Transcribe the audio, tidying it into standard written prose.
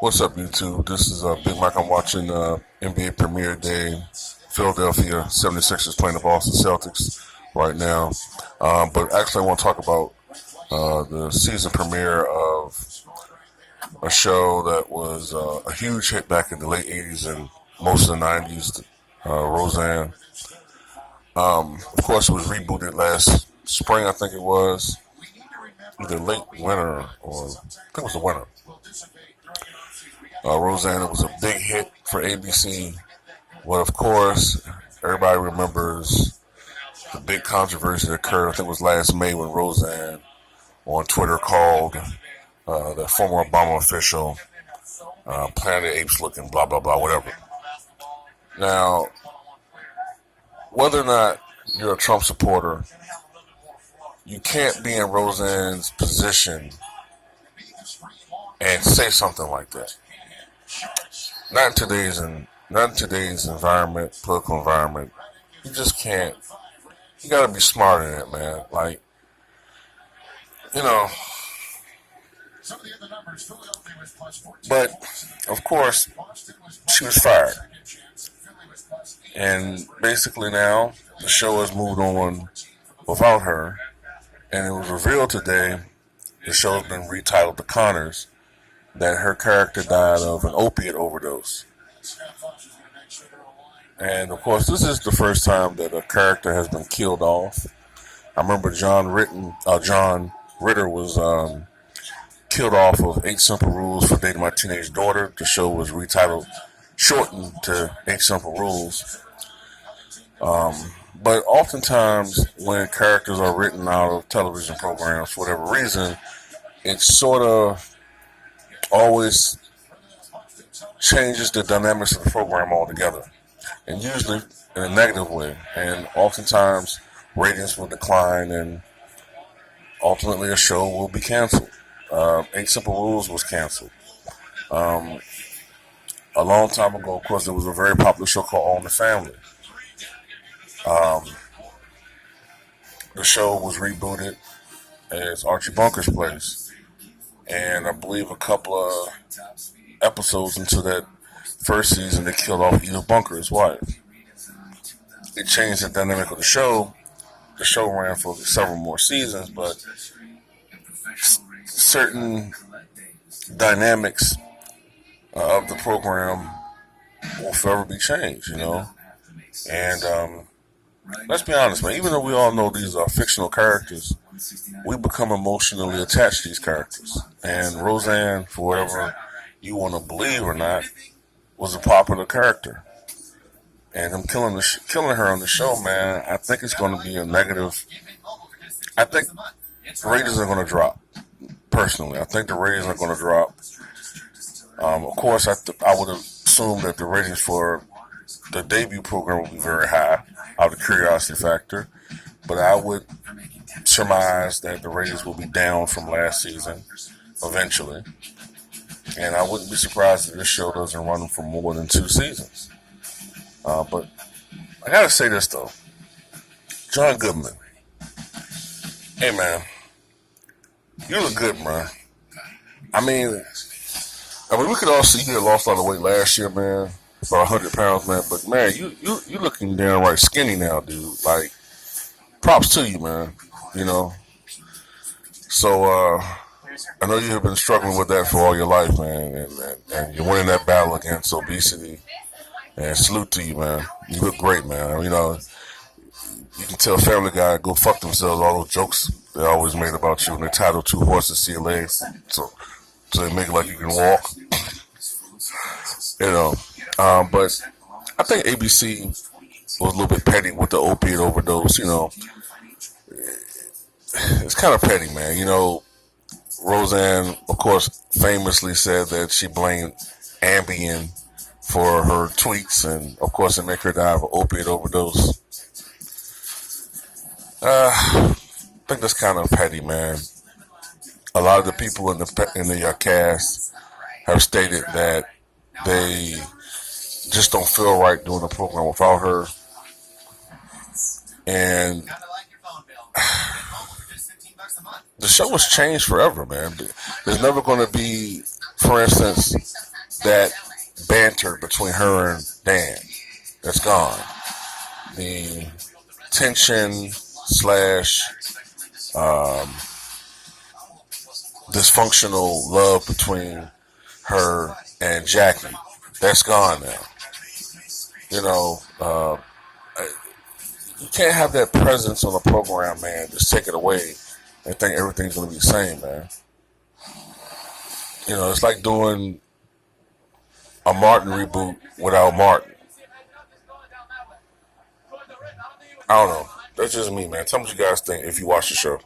What's up, YouTube? This is Big Mike. I'm watching NBA Premier Day. Philadelphia 76ers playing the Boston Celtics right now. But actually, I want to talk about the season premiere of a show that was a huge hit back in the late 80s and most of the 90s, Roseanne. Of course, it was rebooted last spring, I think it was. Either late winter or I think it was the winter. Roseanne, it was a big hit for ABC. Well, of course, everybody remembers the big controversy that occurred. I think it was last May when Roseanne on Twitter called the former Obama official Planet of the Apes looking blah blah blah whatever. Now, whether or not you're a Trump supporter, you can't be in Roseanne's position and say something like that. Not in today's environment, political environment. You just can't. You gotta be smarter than it, man. Like, you know. But of course, she was fired, and basically now the show has moved on without her. And it was revealed today. The show has been retitled The Connors, that her character died of an opiate overdose. And of course, this is the first time that a character has been killed off. I remember John Ritter was killed off of Eight Simple Rules for Dating My Teenage Daughter. The show was shortened to Eight Simple Rules. But oftentimes, when characters are written out of television programs for whatever reason, it sort of always changes the dynamics of the program altogether, and usually in a negative way. And oftentimes, ratings will decline, and ultimately, a show will be canceled. Eight Simple Rules was canceled. A long time ago, of course, there was a very popular show called All in the Family. The show was rebooted as Archie Bunker's Place, and I believe a couple of episodes into that first season, they killed off Edith Bunker, his wife. It changed the dynamic of the show. The show ran for several more seasons, but certain dynamics of the program will forever be changed, And let's be honest, man. Even though we all know these are fictional characters, we become emotionally attached to these characters. And Roseanne, for whatever you want to believe or not, was a popular character. And them killing her on the show, man, I think it's going to be a negative. I think the ratings are going to drop. Personally, I think the ratings are going to drop. Of course, I would assume that the ratings for the debut program will be very high out of the curiosity factor. But I would surmise that the ratings will be down from last season eventually. And I wouldn't be surprised if this show doesn't run for more than 2 seasons. But I gotta say this though. John Goodman. Hey man. You look good, man. I mean, we could all see you had lost a lot of weight last year, man. About 100 pounds, man. But man, you looking downright skinny now, dude. Like, props to you, man. So I know you have been struggling with that for all your life, man, and you're winning that battle against obesity. And salute to you, man. You look great, man. You can tell Family Guy go fuck themselves. All those jokes they always made about you, and they title 2 horses to your legs, so they make it like you can walk. But I think ABC was a little bit petty with the opiate overdose. It's kind of petty, man. Roseanne, of course, famously said that she blamed Ambien for her tweets, and of course, it made her die of an opiate overdose. I think that's kind of petty, man. A lot of the people in the cast have stated that they just don't feel right doing the program without her, and the show was changed forever, man. There's never going to be For instance, that banter between her and Dan, that's gone. The tension slash dysfunctional love between her and Jackie, that's gone now. You know, you can't have that presence on a program, man. Just take it away and think everything's going to be the same, man. You know, it's like doing a Martin reboot without Martin. I don't know. That's just me, man. Tell me what you guys think if you watch the show.